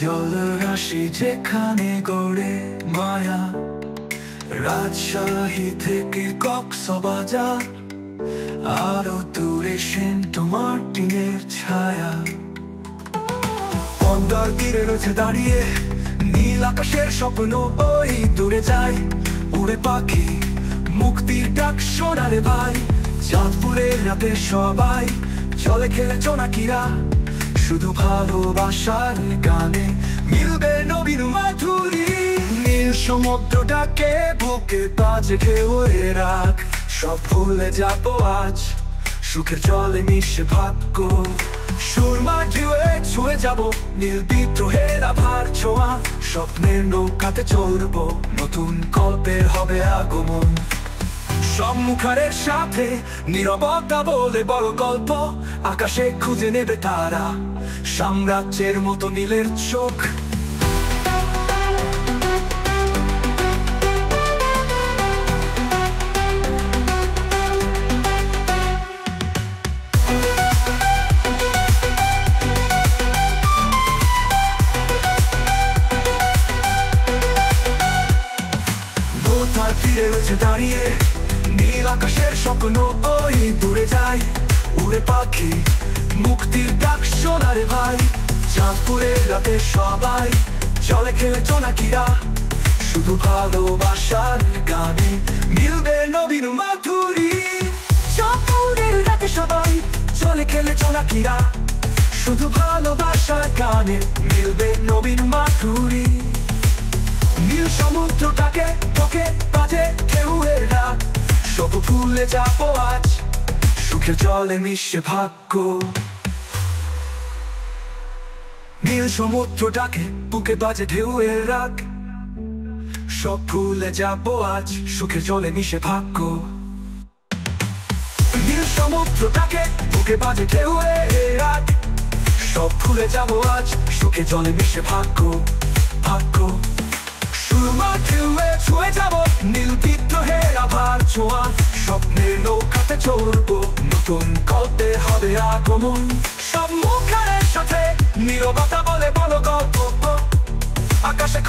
জলরাশি যেখানে গড়ে মায়া, রাজশাহী থেকে কক্সবাজার, আরো দূরে সেন্ট মার্টিনের ছায়া। বন্দর তীরে রয়েছে দাঁড়িয়ে নীল আকাশের স্বপ্ন, ওই দূরে যায় উড়ে পাখি, মুক্তির ডাক শোনারে ভাই। চাঁদপুরের রাতে সবাই চলে খেলে জোনাকিরা, শুধু ভালোবাসার গানে মিলবে নবীন মাধুরী। নীল সমুদ্রটাকে বুকে বাজে ঢেউয়ে রাখ, সব ভুলে যাবো আজ সুখের জলে মিশে ভাগ্য। সুরমা ঢেউয়ে ছুঁয়ে যাবো নীল বিদ্রোহের আভার ছোঁয়া, স্বপ্নের নৌকাতে চড়বো, নতুন গল্পের হবে আগমন। সব মুখারের সাথে নীরবতা বলে বড় গল্প, আকাশে খুঁজে নেবে তারা সাম্রাজ্যের মতো নীলের চোখ। বোতার তীরে রয়েছে দাঁড়িয়ে নীল আকাশের স্বপ্ন, ওই দূরে যায় উড়ে পাখি, মুক্তির ডাক শোনারে ভাই। চাঁদপুরের রাতে সবাই চলে খেলে জোনাকিরা, শুধু ভালোবাসার গানে মিলবে নবীন মাধুরী। চাঁদপুরের রাতে সবাই চলে খেলে জোনাকিরা, শুধু ভালোবাসার গানে মিলবে নবীন মাধুরী। নীল সমুদ্রটাকে তোকে বাজে ঢেউয়ের রাত, সব ভুলে যাবো আজ সুখের জলে মিশে ভাগ্য। নীল সমুদ্রটাকে বুকে বাজে ঢেউয়ের রাত, সব ভুলে যাবো আজ সুখের জলে মিশে ভাগ্য। নীল সমুদ্রটাকে বুকে বাজে ঢেউয়ের রাত, সব ভুলে যাবো আজ সুখের জলে মিশে ভাগ্য ভাগ্য। সুরমা ঢেউয়ে ছুঁয়ে যাবো নীল বিদ্রোহের আভার ছোঁয়া, স্বপ্নের নৌকাতে চড়বো, নতুন গল্পে হবে আগমন। সব মুখারের সাথে নীরবতা বলে বড় গল্প, আকাশে